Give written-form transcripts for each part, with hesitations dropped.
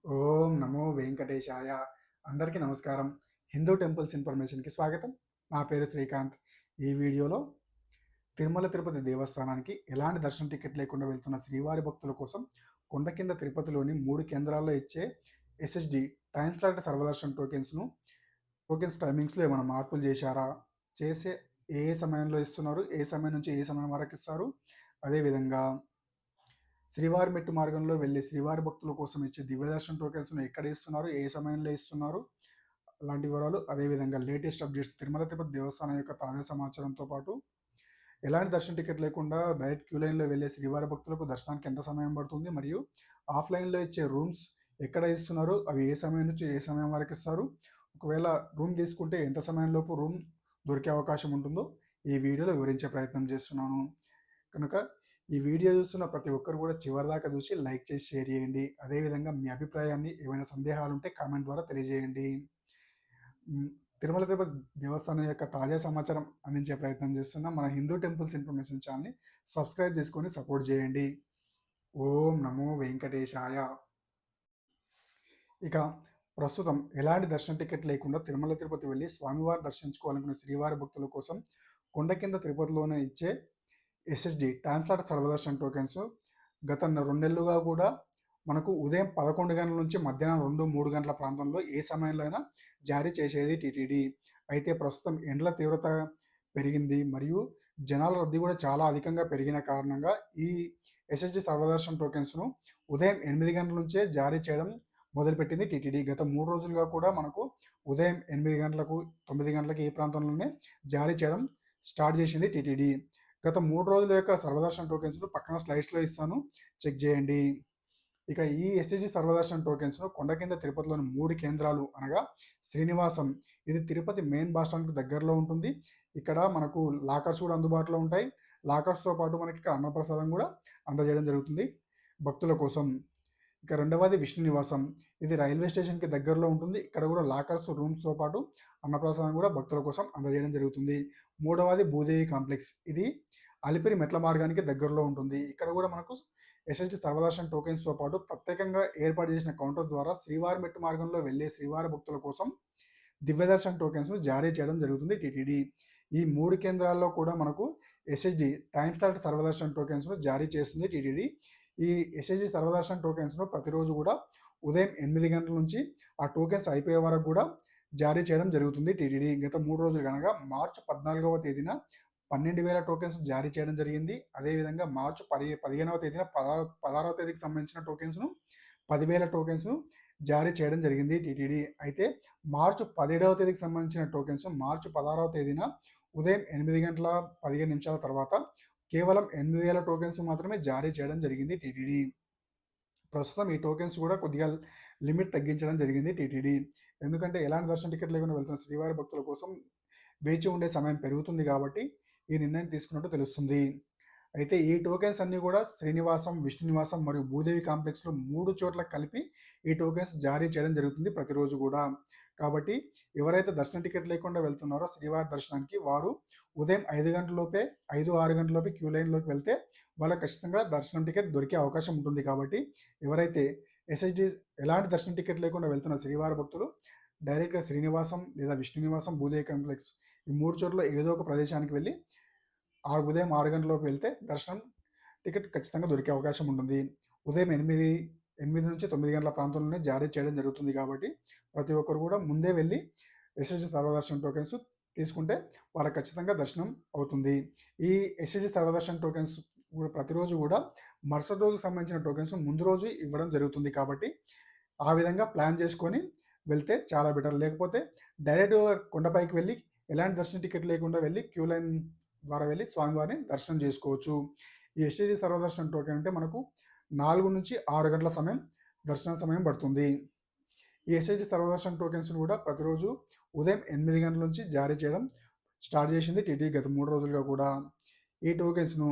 ఓం నమో వెంకటేశాయ. అందరికీ నమస్కారం. హిందూ టెంపుల్స్ ఇన్ఫర్మేషన్‌కి స్వాగతం. నా పేరు శ్రీకాంత్. ఈ వీడియోలో తిరుమల తిరుపతి దేవస్థానానికి ఎలాంటి దర్శనం టికెట్ లేకుండా వెళ్తున్న శ్రీవారి భక్తుల కోసం కొండ కింద తిరుపతిలోని 3 కేంద్రాల్లో ఇచ్చే SSD time slot Sarva Darshan tokens టైమింగ్స్‌లో ఏమైనా మార్పులు చేశారా? చేసే ఏ ఏ సమయంలో ఇస్తున్నారు? ఏ సమయం నుంచి ఏ సమయం వరకు ఇస్తారు? అదేవిధంగా శ్రీవారి మెట్టు మార్గంలో వెళ్ళే శ్రీవారి భక్తుల కోసం ఇచ్చే దివ్యదర్శన టోకెన్స్‌ను ఎక్కడ ఇస్తున్నారు? ఏ సమయంలో ఇస్తున్నారు? అలాంటి వివరాలు, అదేవిధంగా లేటెస్ట్ అప్డేట్స్, తిరుమల తిరుపతి దేవస్థానం యొక్క తాజా సమాచారంతో పాటు ఎలాంటి దర్శన టికెట్ లేకుండా డైరెక్ట్ క్యూ లైన్‌లో వెళ్ళే శ్రీవారి భక్తులకు దర్శనానికి ఎంత సమయం పడుతుంది? మరియు ఆఫ్‌లైన్‌లో ఇచ్చే రూమ్స్ ఎక్కడ ఇస్తున్నారు? అవి ఏ సమయం నుంచి ఏ సమయం వరకు ఇస్తారు? ఒకవేళ రూమ్ తీసుకుంటే ఎంత సమయంలోపు రూమ్ దొరికే అవకాశం ఉంటుందో ఈ వీడియోలో వివరించే ప్రయత్నం చేస్తున్నాను. కనుక ఈ వీడియో చూస్తున్న ప్రతి ఒక్కరు కూడా చివరిదాకా చూసి లైక్ చేసి షేర్ చేయండి. అదేవిధంగా మీ అభిప్రాయాన్ని, ఏమైనా సందేహాలుంటే కామెంట్ ద్వారా తెలియజేయండి. తిరుమల తిరుపతి దేవస్థానం యొక్క తాజా సమాచారం అందించే ప్రయత్నం చేస్తున్న మన హిందూ టెంపుల్స్ ఇన్ఫర్మేషన్ ఛానల్ని సబ్స్క్రైబ్ చేసుకొని సపోర్ట్ చేయండి. ఓం నమో వెంకటేశాయ. ఇక ప్రస్తుతం ఎలాంటి దర్శన టికెట్ లేకుండా తిరుమల తిరుపతి వెళ్ళి స్వామివారి దర్శించుకోవాలనుకున్న శ్రీవారి భక్తుల కోసం కొండ కింద తిరుపతిలోనే ఇచ్చే SSD time slot Sarva Darshan tokens గత 2 నెలలుగా కూడా మనకు ఉదయం 11 గంటల నుంచి మధ్యాహ్నం 2-3 గంటల ప్రాంతంలో ఏ సమయంలో అయినా జారీ చేసేది టీటీడీ. అయితే ప్రస్తుతం ఎండల తీవ్రత పెరిగింది మరియు జనాల రద్దీ కూడా చాలా అధికంగా పెరిగిన కారణంగా ఈ ఎస్ఎస్డి సర్వదర్శన్ టోకెన్స్ను ఉదయం 8 గంటల నుంచే జారీ చేయడం మొదలుపెట్టింది టీటీడీ. గత 3 రోజులుగా కూడా మనకు ఉదయం 8 గంటలకు, 9 గంటలకు ఈ ప్రాంతంలోనే జారీ చేయడం స్టార్ట్ చేసింది టీటీడీ. గత 3 రోజుల యొక్క సర్వదర్శన టోకెన్స్‌ను పక్కన స్లైడ్స్‌లో ఇస్తాను, చెక్ చేయండి. ఇక ఈ ఎస్ఎస్‌డి సర్వదర్శన టోకెన్స్‌ను కొండ కింద తిరుపతిలోని 3 కేంద్రాలు అనగా శ్రీనివాసం, ఇది తిరుపతి మెయిన్ బస్ స్టాండ్‌కి దగ్గరలో ఉంటుంది. ఇక్కడ మనకు లాకర్స్ కూడా అందుబాటులో ఉంటాయి. లాకర్స్‌తో పాటు మనకి ఇక్కడ అన్నప్రసాదం కూడా అందజేయడం జరుగుతుంది భక్తుల కోసం. ఇక రెండవది విష్ణు నివాసం, ఇది రైల్వే స్టేషన్‌కి దగ్గరలో ఉంటుంది. ఇక్కడ కూడా లాకర్స్, రూమ్స్‌తో పాటు అన్నప్రసాదం కూడా భక్తుల కోసం అందజేయడం జరుగుతుంది. మూడవది భూదేవి కాంప్లెక్స్, ఇది అలిపిరి మెట్ల మార్గానికి దగ్గరలో ఉంటుంది. ఇక్కడ కూడా మనకు ఎస్ఎస్‌డి సర్వదర్శన్ టోకెన్స్‌తో పాటు ప్రత్యేకంగా ఏర్పాటు చేసిన కౌంటర్స్ ద్వారా శ్రీవారి మెట్టు మార్గంలో వెళ్ళే శ్రీవారి భక్తుల కోసం దివ్యదర్శన్ టోకెన్స్‌ను జారీ చేయడం జరుగుతుంది టీటీడీ. ఈ 3 కేంద్రాల్లో కూడా మనకు ఎస్ఎస్‌డి టైమ్ స్లాట్ సర్వదర్శన్ టోకెన్స్‌ను జారీ చేస్తుంది టీటీడీ. ఈ ఎస్ఎస్‌డి సర్వదర్శన్ టోకెన్స్‌ను ప్రతిరోజు కూడా ఉదయం 8 గంటల నుంచి ఆ టోకెన్స్ అయిపోయే వరకు కూడా జారీ చేయడం జరుగుతుంది టీటీడీ. గత 3 రోజులు కనుక మార్చి 14వ తేదీన 12,000 టోకెన్స్ జారీ చేయడం జరిగింది. అదేవిధంగా మార్చి 15వ తేదీన 16వ తేదీకి సంబంధించిన టోకెన్స్‌ను 10,000 టోకెన్స్‌ను జారీ చేయడం జరిగింది టీటీడీ. అయితే మార్చి 17వ తేదీకి సంబంధించిన టోకెన్స్ మార్చి 16వ తేదీన ఉదయం 8 గంటల 15 నిమిషాల తర్వాత కేవలం 8,000 టోకెన్స్ మాత్రమే జారీ చేయడం జరిగింది టీటీడీ. ప్రస్తుతం ఈ టోకెన్స్ కూడా కొద్దిగా లిమిట్ తగ్గించడం జరిగింది టీటీడీ. ఎందుకంటే ఎలాంటి దర్శన టికెట్ లేకుండా వెళ్తున్న శ్రీవారి భక్తుల కోసం వేచి ఉండే సమయం పెరుగుతుంది కాబట్టి ఈ నిర్ణయం తీసుకున్నట్టు తెలుస్తుంది. అయితే ఈ టోకెన్స్ అన్నీ కూడా శ్రీనివాసం, విష్ణు నివాసం మరియు భూదేవి కాంప్లెక్స్‌లో 3 చోట్ల కలిపి ఈ టోకెన్స్ జారీ చేయడం జరుగుతుంది ప్రతిరోజు కూడా. కాబట్టి ఎవరైతే దర్శన టికెట్ లేకుండా వెళ్తున్నారో శ్రీవారి దర్శనానికి, వారు ఉదయం 5 గంటల లోపే, 5, 6 గంటల లోపే క్యూ లైన్‌లోకి వెళ్తే వాళ్ళకి ఖచ్చితంగా దర్శనం టికెట్ దొరికే అవకాశం ఉంటుంది. కాబట్టి ఎవరైతే ఎస్ఎస్‌డి ఎలాంటి దర్శన టికెట్ లేకుండా వెళ్తున్న శ్రీవారి భక్తులు డైరెక్ట్‌గా శ్రీనివాసం లేదా విష్ణు నివాసం, భూదేవి కాంప్లెక్స్ ఈ 3 చోట్ల ఏదో ఒక ప్రదేశానికి వెళ్ళి ఉదయం 6 గంటలలోపు వెళ్తే దర్శనం టికెట్ ఖచ్చితంగా దొరికే అవకాశం ఉంటుంది. ఉదయం 8 నుంచి 9 గంటల ప్రాంతంలోనే జారీ చేయడం జరుగుతుంది కాబట్టి ప్రతి ఒక్కరు కూడా ముందే వెళ్ళి ఎస్ఎస్‌డి సర్వదర్శన్ టోకెన్స్ తీసుకుంటే వాళ్ళకి ఖచ్చితంగా దర్శనం అవుతుంది. ఈ ఎస్ఎస్‌డి సర్వదర్శన్ టోకెన్స్ కూడా ప్రతిరోజు కూడా మరుసటి రోజుకు సంబంధించిన టోకెన్స్ ముందు రోజు ఇవ్వడం జరుగుతుంది. కాబట్టి ఆ విధంగా ప్లాన్ చేసుకొని వెళ్తే చాలా బెటర్. లేకపోతే డైరెక్ట్‌గా కొండపైకి వెళ్ళి ఎలాంటి దర్శన టికెట్ లేకుండా వెళ్ళి క్యూ లైన్ ద్వారా వెళ్ళి స్వామివారిని దర్శనం చేసుకోవచ్చు. ఈ ఎస్ఎస్‌డి సర్వదర్శన్ టోకెన్ అంటే మనకు 4-6 గంటల దర్శన సమయం పడుతుంది. ఈ ఎస్ఎస్‌డి సర్వదర్శన్ టోకెన్స్‌ను కూడా ప్రతిరోజు ఉదయం 8 గంటల నుంచి జారీ చేయడం స్టార్ట్ చేసింది టీటీడీ గత 3 రోజులుగా కూడా. ఈ టోకెన్స్‌ను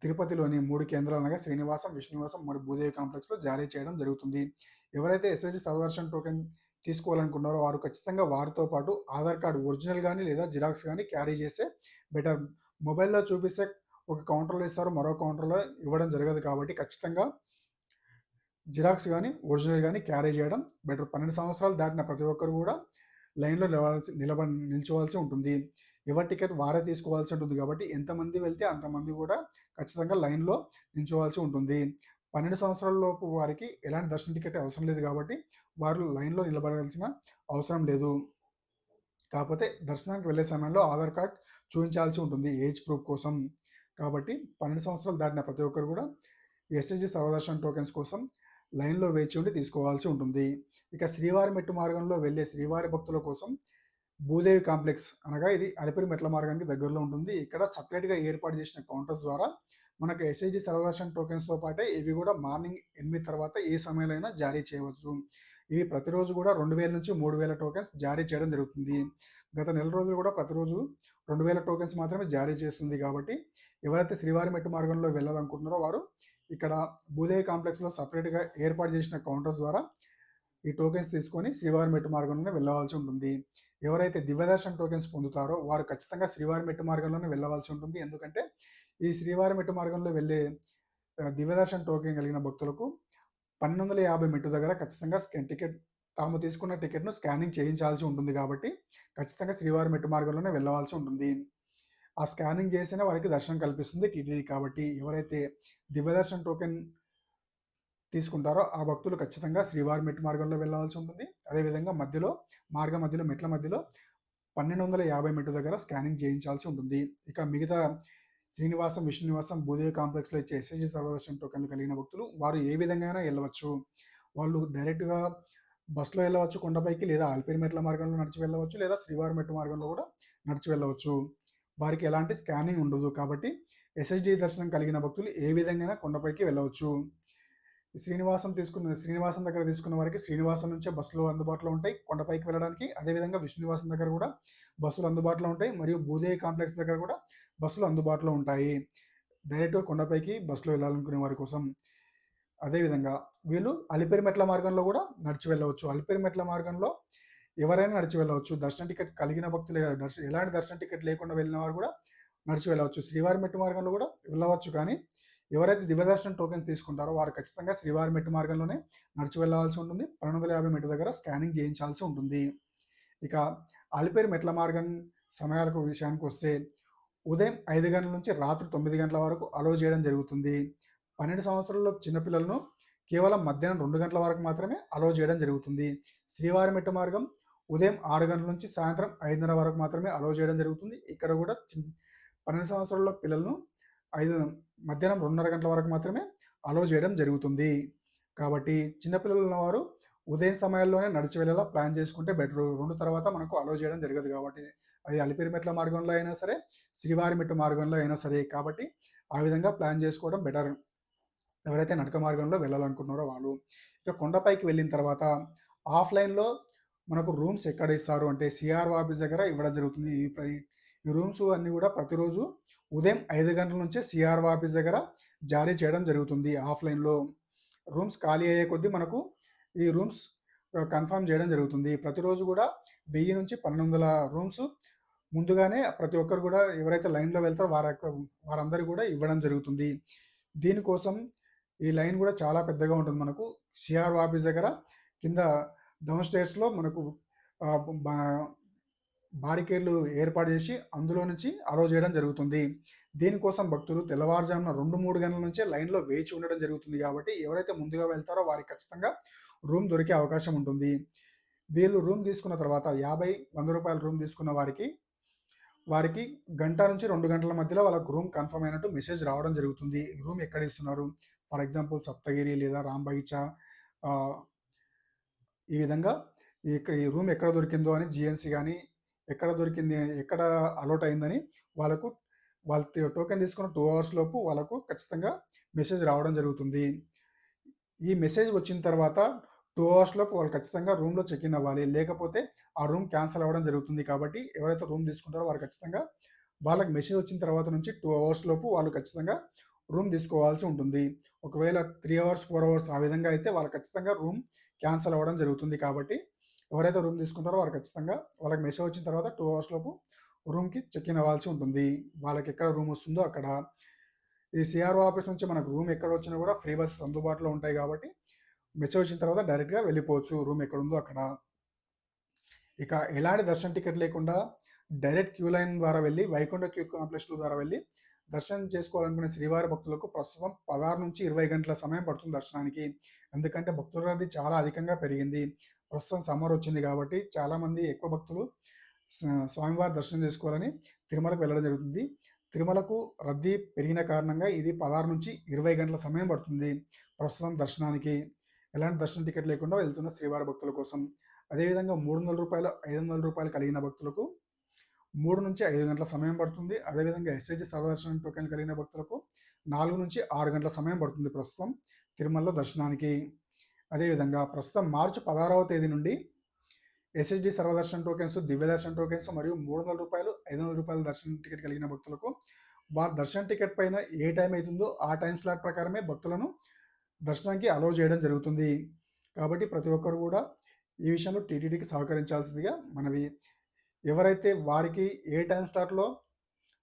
తిరుపతిలోని 3 కేంద్రాలు అనగా శ్రీనివాసం, విష్ణునివాసం మరియు భూదేవి కాంప్లెక్స్‌లో జారీ చేయడం జరుగుతుంది. ఎవరైతే ఎస్ఎస్‌డి సర్వదర్శన్ టోకెన్ తీసుకోవాలనుకున్నారో వారు ఖచ్చితంగా వారితో పాటు ఆధార్ కార్డ్ ఒరిజినల్ గానీ లేదా జిరాక్స్ గానీ క్యారీ చేస్తే బెటర్. మొబైల్‌లో చూపిస్తే ఒక కౌంటర్‌లో ఇస్తారు, మరో కౌంటర్‌లో ఇవ్వడం జరగదు కాబట్టి ఖచ్చితంగా జిరాక్స్ గానీ, ఒరిజినల్ గానీ క్యారీ చేయడం బెటర్. 12 సంవత్సరాలు దాటిన ప్రతి ఒక్కరు గూడా లైన్‌లో నిల్చోవాల్సి ఉంటుంది. ఎవరి టికెట్ వారే తీసుకోవాల్సి ఉంటుంది కాబట్టి ఎంతమంది వెళ్తే అంతమంది గూడా ఖచ్చితంగా లైన్‌లో నించోవాల్సి ఉంటుంది. 12 సంవత్సరాల లోపు వారికి ఎలాంటి దర్శన టికెట్ అవసరం లేదు కాబట్టి వారు లైన్‌లో నిలబడాల్సిన అవసరం లేదు. కాకపోతే దర్శనానికి వెళ్ళే సమయంలో ఆధార్ కార్డ్ చూయించాల్సి ఉంటుంది ఏజ్ ప్రూఫ్ కోసం. కాబట్టి 12 సంవత్సరాలు దాటిన ప్రతి ఒక్కరు కూడా ఎస్ఎస్‌జి సర్వదర్శన్ టోకెన్స్ కోసం లైన్‌లో వేచి ఉండి తీసుకోవాల్సి ఉంటుంది. ఇక శ్రీవారి మెట్టు మార్గంలో వెళ్ళే శ్రీవారి భక్తుల కోసం భూదేవి కాంప్లెక్స్ అనగా ఇది అలిపిరి మెట్ల మార్గానికి దగ్గరలో ఉంటుంది. ఇక్కడ సెపరేట్‌గా ఏర్పాటు చేసిన కౌంటర్స్ ద్వారా మనకు ఎస్ఐజి సర్వదర్శన్ టోకెన్స్‌తో పాటే ఇవి కూడా మార్నింగ్ 8 తర్వాత ఏ సమయంలో అయినా జారీ చేయవచ్చు. ఇవి ప్రతిరోజు కూడా 2000 నుంచి 3000 టోకెన్స్ జారీ చేయడం జరుగుతుంది. గత నెల రోజులు కూడా ప్రతిరోజు 2000 టోకెన్స్ మాత్రమే జారీ చేస్తుంది. కాబట్టి ఎవరైతే శ్రీవారి మెట్టు మార్గంలో వెళ్ళాలనుకుంటున్నారో వారు ఇక్కడ భూదేవి కాంప్లెక్స్‌లో సెపరేట్‌గా ఏర్పాటు చేసిన కౌంటర్స్ ద్వారా ఈ టోకెన్స్ తీసుకొని శ్రీవారి మెట్టు మార్గంలోనే వెళ్ళవలసి ఉంటుంది. ఎవరైతే దివ్యదర్శన్ టోకెన్స్ పొందుతారో వారు ఖచ్చితంగా శ్రీవారి మెట్టు మార్గంలోనే వెళ్ళవలసి ఉంటుంది. ఎందుకంటే ఈ శ్రీవారి మెట్టు మార్గంలో వెళ్ళే దివ్యదర్శన్ టోకెన్ కలిగిన భక్తులకు 1250 మెట్టు దగ్గర ఖచ్చితంగా టికెట్ తాము తీసుకున్న టికెట్ను స్కానింగ్ చేయించాల్సి ఉంటుంది. కాబట్టి ఖచ్చితంగా శ్రీవారి మెట్టు మార్గంలోనే వెళ్ళవలసి ఉంటుంది. ఆ స్కానింగ్ చేస్తేనే వారికి దర్శనం కల్పిస్తుంది టీటీడీ. కాబట్టి ఎవరైతే దివ్యదర్శన్ టోకెన్ తీసుకుంటారో ఆ భక్తులు ఖచ్చితంగా శ్రీవారి మెట్టు మార్గంలో వెళ్ళవలసి ఉంటుంది. అదేవిధంగా మధ్యలో మెట్ల మధ్యలో 1250 మెట్టు దగ్గర స్కానింగ్ చేయించాల్సి ఉంటుంది. ఇక మిగతా శ్రీనివాసం, విష్ణునివాసం, భూదేవి కాంప్లెక్స్లో ఇచ్చే ఎస్ఎస్‌జి సర్వదర్శన్ టోకెన్లు కలిగిన భక్తులు వారు ఏ విధంగా అయినా వెళ్ళవచ్చు. వాళ్ళు డైరెక్ట్‌గా బస్సులో వెళ్ళవచ్చు కొండపైకి, లేదా అలిపిరి మెట్ల మార్గంలో నడిచి వెళ్ళవచ్చు, లేదా శ్రీవారి మెట్టు మార్గంలో కూడా నడిచి వెళ్ళవచ్చు. వారికి ఎలాంటి స్కానింగ్ ఉండదు. కాబట్టి ఎస్ఎస్‌జి దర్శనం కలిగిన భక్తులు ఏ విధంగా కొండపైకి వెళ్ళవచ్చు. శ్రీనివాసం దగ్గర తీసుకున్న వారికి శ్రీనివాసం నుంచే బస్సులు అందుబాటులో ఉంటాయి కొండపైకి వెళ్ళడానికి. అదేవిధంగా విష్ణునివాసం దగ్గర కూడా బస్సులు అందుబాటులో ఉంటాయి, మరియు భూదేవి కాంప్లెక్స్ దగ్గర కూడా బస్సులు అందుబాటులో ఉంటాయి డైరెక్ట్గా కొండపైకి బస్సులో వెళ్ళాలనుకునే వారి కోసం. అదేవిధంగా వీళ్ళు అలిపిరి మెట్ల మార్గంలో కూడా నడిచి వెళ్ళవచ్చు. అలిపిరి మెట్ల మార్గంలో ఎవరైనా నడిచి వెళ్ళవచ్చు. దర్శన టికెట్ కలిగిన భక్తులు, ఎలాంటి దర్శన టికెట్ లేకుండా వెళ్ళిన వారు కూడా నడిచి వెళ్ళవచ్చు. శ్రీవారి మెట్టు మార్గంలో కూడా వెళ్ళవచ్చు. కానీ ఎవరైతే దివ్యదర్శనం టోకెన్ తీసుకుంటారో వారు ఖచ్చితంగా శ్రీవారి మెట్టు మార్గంలోనే నడిచి వెళ్ళాల్సి ఉంటుంది. 1250 మెట్టు దగ్గర స్కానింగ్ చేయించాల్సి ఉంటుంది. ఇక అలిపిరి మెట్ల మార్గం సమయాలకు విషయానికి వస్తే ఉదయం 5 గంటల నుంచి రాత్రి 9 గంటల వరకు అలో చేయడం జరుగుతుంది. 12 సంవత్సరాల చిన్నపిల్లలను కేవలం మధ్యాహ్నం 2 గంటల వరకు మాత్రమే అలో చేయడం జరుగుతుంది. శ్రీవారి మెట్టు మార్గం ఉదయం 6 గంటల నుంచి సాయంత్రం 5:30 వరకు మాత్రమే అలో చేయడం జరుగుతుంది. ఇక్కడ కూడా 12 సంవత్సరాల పిల్లలను మధ్యాహ్నం 2:30 గంటల వరకు మాత్రమే అలో చేయడం జరుగుతుంది. కాబట్టి చిన్నపిల్లలు ఉన్నవారు ఉదయం సమయాల్లోనే నడిచి వెళ్ళేలా ప్లాన్ చేసుకుంటే బెటరు. 2 తర్వాత మనకు అలో చేయడం జరగదు కాబట్టి, అది అలిపిరి మెట్ల మార్గంలో అయినా సరే, శ్రీవారి మెట్టు మార్గంలో అయినా సరే. కాబట్టి ఆ విధంగా ప్లాన్ చేసుకోవడం బెటర్ ఎవరైతే నడక మార్గంలో వెళ్ళాలనుకుంటున్నారో వాళ్ళు. ఇక కొండపైకి వెళ్ళిన తర్వాత ఆఫ్లైన్లో మనకు రూమ్స్ ఎక్కడ ఇస్తారు అంటే సిఆర్ఓ ఆఫీస్ దగ్గర ఇవ్వడం జరుగుతుంది. ఈ రూమ్స్ అన్నీ కూడా ప్రతిరోజు ఉదయం 5 గంటల నుంచే సిఆర్ఓ ఆఫీస్ దగ్గర జారీ చేయడం జరుగుతుంది. ఆఫ్లైన్లో రూమ్స్ ఖాళీ అయ్యే కొద్దీ మనకు ఈ రూమ్స్ కన్ఫర్మ్ చేయడం జరుగుతుంది. ప్రతిరోజు కూడా 1000 నుంచి 1200 రూమ్స్ ముందుగానే ప్రతి ఒక్కరు కూడా ఎవరైతే లైన్లో వెళ్తారో వారందరూ కూడా ఇవ్వడం జరుగుతుంది. దీనికోసం ఈ లైన్ కూడా చాలా పెద్దగా ఉంటుంది. మనకు సిఆర్ఓ ఆఫీస్ దగ్గర కింద డౌన్ స్టేర్స్లో మనకు బారికేడ్లు ఏర్పాటు చేసి అందులో నుంచి అలో చేయడం జరుగుతుంది. దీనికోసం భక్తులు తెల్లవారుజామున 2-3 గంటల నుంచే లైన్లో వేచి ఉండడం జరుగుతుంది. కాబట్టి ఎవరైతే ముందుగా వెళ్తారో వారికి ఖచ్చితంగా రూమ్ దొరికే అవకాశం ఉంటుంది. వీళ్ళు రూమ్ తీసుకున్న తర్వాత 50-100 రూపాయల రూమ్ తీసుకున్న వారికి గంట నుంచి 2 గంటల మధ్యలో వాళ్ళకు రూమ్ కన్ఫర్మ్ అయినట్టు మెసేజ్ రావడం జరుగుతుంది. రూమ్ ఎక్కడ ఇస్తున్నారు, ఫర్ ఎగ్జాంపుల్ సప్తగిరి లేదా రాంబగీచా, ఈ విధంగా ఈ రూమ్ ఎక్కడ దొరికిందో అని జిఎన్సీ కానీ ఎక్కడ దొరికింది, ఎక్కడ అలౌట్ అయిందని వాళ్ళ టోకెన్ తీసుకున్న 2 అవర్స్ లోపు వాళ్ళకు ఖచ్చితంగా మెసేజ్ రావడం జరుగుతుంది. ఈ మెసేజ్ వచ్చిన తర్వాత 2 అవర్స్ లోపు వాళ్ళు ఖచ్చితంగా రూమ్లో చెక్ ఇన్ అవ్వాలి. లేకపోతే ఆ రూమ్ క్యాన్సిల్ అవ్వడం జరుగుతుంది. కాబట్టి ఎవరైతే రూమ్ తీసుకుంటారో వారు ఖచ్చితంగా వాళ్ళకి మెసేజ్ వచ్చిన తర్వాత నుంచి 2 అవర్స్ లోపు వాళ్ళు ఖచ్చితంగా రూమ్ తీసుకోవాల్సి ఉంటుంది. ఒకవేళ 3 అవర్స్ 4 అవర్స్ ఆ విధంగా అయితే వాళ్ళు ఖచ్చితంగా రూమ్ క్యాన్సిల్ అవ్వడం జరుగుతుంది. కాబట్టి ఎవరైతే రూమ్ తీసుకుంటారో వారు ఖచ్చితంగా వాళ్ళకి మెసేజ్ వచ్చిన తర్వాత 2 అవర్స్ లోపు రూమ్కి చెక్ ఇన్ అవ్వాల్సి ఉంటుంది. వాళ్ళకి ఎక్కడ రూమ్ వస్తుందో అక్కడ. ఈ సిఆర్ఓ ఆఫీస్ నుంచి మనకు రూమ్ ఎక్కడ వచ్చినా కూడా ఫ్రీ బస్సెస్ అందుబాటులో ఉంటాయి. కాబట్టి మెసేజ్ వచ్చిన తర్వాత డైరెక్ట్గా వెళ్ళిపోవచ్చు రూమ్ ఎక్కడుందో అక్కడ. ఇక ఎలాంటి దర్శనం టికెట్ లేకుండా డైరెక్ట్ క్యూ లైన్ ద్వారా వెళ్ళి వైకుంఠ క్యూ కాంప్లెక్స్ 2 ద్వారా వెళ్ళి దర్శనం చేసుకోవాలనుకునే శ్రీవారి భక్తులకు ప్రస్తుతం 16 నుంచి 20 గంటల సమయం పడుతుంది దర్శనానికి. ఎందుకంటే భక్తుల రద్దీ చాలా అధికంగా పెరిగింది. ప్రస్తుతం సమ్మర్ వచ్చింది కాబట్టి చాలామంది ఎక్కువ భక్తులు స్వామివారి దర్శనం చేసుకోవాలని తిరుమలకు వెళ్ళడం జరుగుతుంది. తిరుమలకు రద్దీ పెరిగిన కారణంగా ఇది 16 నుంచి 20 గంటల సమయం పడుతుంది ప్రస్తుతం దర్శనానికి. ఎలాంటి దర్శనం టికెట్ లేకుండా వెళ్తున్న శ్రీవారి భక్తుల కోసం. అదేవిధంగా రూ. 300, రూ. 500 కలిగిన భక్తులకు 3 నుంచి 5 గంటల సమయం పడుతుంది. అదేవిధంగా ఎస్ఐజి సర్వదర్శనం టోకెన్ కలిగిన భక్తులకు 4 నుంచి 6 గంటల సమయం పడుతుంది ప్రస్తుతం తిరుమలలో దర్శనానికి. అదేవిధంగా ప్రస్తుతం మార్చి 16వ తేదీ నుండి ఎస్ఎస్డి సర్వదర్శనం టోకెన్స్, దివ్య దర్శనం టోకెన్స్ మరియు రూ. 300, రూ. 500 దర్శనం టికెట్ కలిగిన భక్తులకు వారి దర్శనం టికెట్ పైన ఏ టైం అవుతుందో ఆ టైం స్లాట్ ప్రకారమే భక్తులను దర్శనానికి అలౌ చేయడం జరుగుతుంది. కాబట్టి ప్రతి ఒక్కరు కూడా ఈ విషయంలో టీటీడీకి సహకరించాల్సిందిగా మనవి. ఎవరైతే వారికి ఏ టైం స్లాట్లో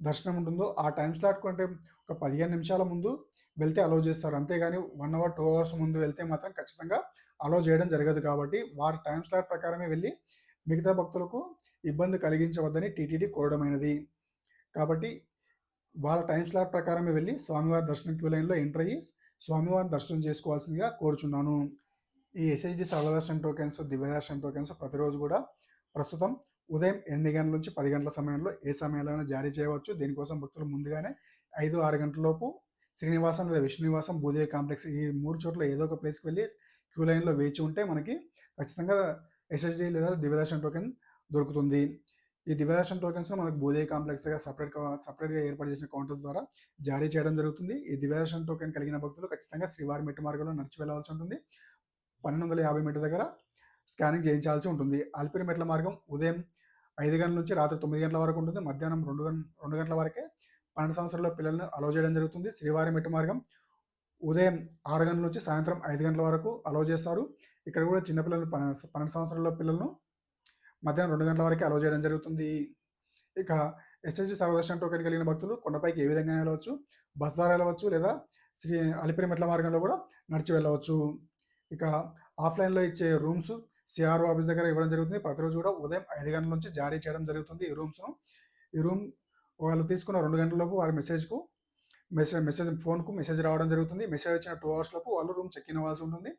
దర్శనం ఉంటుందో ఆ టైం స్లాట్ కంటే ఒక 15 నిమిషాల ముందు వెళ్తే అలౌ చేస్తారు. అంతేగాని 1 అవర్ 2 అవర్స్ ముందు వెళ్తే మాత్రం ఖచ్చితంగా అలౌ చేయడం జరగదు. కాబట్టి వారి టైం స్లాట్ ప్రకారమే వెళ్ళి మిగతా భక్తులకు ఇబ్బంది కలిగించవద్దని టీటీడీ కోరడమైనది. కాబట్టి వాళ్ళ టైం స్లాట్ ప్రకారమే వెళ్ళి స్వామివారి దర్శనం క్యూ లైన్లో ఎంటర్ అయ్యి స్వామివారిని దర్శనం చేసుకోవాల్సిందిగా కోరుచున్నాను. ఈ ఎస్ఎస్డి సర్వదర్శనం టోకెన్స్, దివ్య దర్శనం టోకెన్స్ ప్రతిరోజు కూడా ప్రస్తుతం ఉదయం 8 గంటల నుంచి 10 గంటల సమయంలో ఏ సమయంలోనైనా జారీ చేయవచ్చు. దీనికోసం భక్తులు ముందుగానే 5-6 గంటల లోపు శ్రీనివాసం లేదా విష్ణునివాసం, భూదేవి కాంప్లెక్స్ ఈ 3 చోట్ల ఏదో ఒక ప్లేస్కి వెళ్ళి క్యూ లైన్లో వేచి ఉంటే మనకి ఖచ్చితంగా ఎస్ఎస్డి లేదా దివ్య దర్శనం టోకెన్ దొరుకుతుంది. ఈ దివ్య దర్శనం టోకెన్స్ మనకు భూదేవి కాంప్లెక్స్ దగ్గర సపరేట్గా ఏర్పాటు చేసిన కౌంటర్స్ ద్వారా జారీ చేయడం జరుగుతుంది. ఈ దివ్య దర్శనం టోకెన్ కలిగిన భక్తులు ఖచ్చితంగా శ్రీవారి మెట్టు మార్గంలో నడిచి వెళ్ళాల్సి ఉంటుంది. 1250 మీటర్ దగ్గర స్కానింగ్ చేయించాల్సి ఉంటుంది. అలిపిరి మెట్ల మార్గం ఉదయం 5 గంటల నుంచి రాత్రి 9 గంటల వరకు ఉంటుంది. మధ్యాహ్నం 2 గంటల వరకే 12 సంవత్సరాల పిల్లలను అలౌ చేయడం జరుగుతుంది. శ్రీవారి మెట్టు మార్గం ఉదయం 6 గంటల నుంచి సాయంత్రం 5 గంటల వరకు అలౌ చేస్తారు. ఇక్కడ కూడా చిన్నపిల్లలు 12 సంవత్సరాల పిల్లలను మధ్యాహ్నం 2 గంటల వరకే అలౌ చేయడం జరుగుతుంది. ఇక ఎస్ఎస్జి సర్వదర్శనం టోకెన్ కలిగిన భక్తులు కొండపైకి ఏ విధంగా వెళ్ళవచ్చు, బస్ ద్వారా వెళ్ళవచ్చు లేదా అలిపిరి మెట్ల మార్గంలో కూడా నడిచి వెళ్ళవచ్చు. ఇక ఆఫ్లైన్లో ఇచ్చే రూమ్స్ సిఆర్ఓ ఆఫీస్ దగ్గర ఇవ్వడం జరుగుతుంది. ప్రతిరోజు కూడా ఉదయం 5 గంటల నుంచి జారీ చేయడం జరుగుతుంది ఈ రూమ్స్ను. ఈ రూమ్ వాళ్ళు తీసుకున్న 2 గంటల లోపు వారి ఫోన్కు మెసేజ్ రావడం జరుగుతుంది. మెసేజ్ వచ్చిన 2 అవర్స్ లోపు వాళ్ళు రూమ్ చెక్ ఇన్ అవ్వాల్సి ఉంటుంది.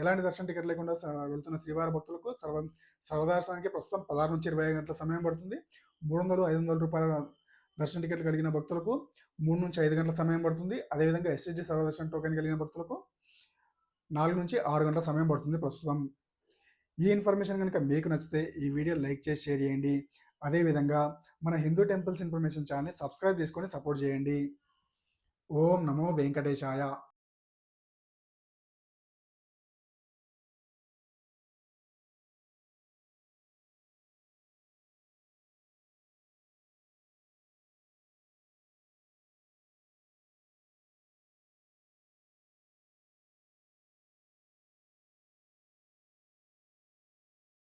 ఎలాంటి దర్శనం టికెట్ లేకుండా వెళ్తున్న శ్రీవారి భక్తులకు సర్వదర్శనానికి ప్రస్తుతం 16 నుంచి 20 గంటల సమయం పడుతుంది. 300-500 రూపాయల దర్శన టికెట్ కలిగిన భక్తులకు 3 నుంచి 5 గంటల సమయం పడుతుంది. అదేవిధంగా ఎస్ఎస్జి సర్వదర్శనం టోకెన్ కలిగిన భక్తులకు 4 నుంచి 6 గంటల సమయం పడుతుంది ప్రస్తుతం. ఈ ఇన్ఫర్మేషన్ కనుక మీకు నచ్చితే ఈ వీడియో లైక్ చేసి షేర్ చేయండి. అదేవిధంగా మన హిందూ టెంపుల్స్ ఇన్ఫర్మేషన్ ఛానల్ని సబ్స్క్రైబ్ చేసుకొని సపోర్ట్ చేయండి. ఓం నమో వెంకటేశాయ.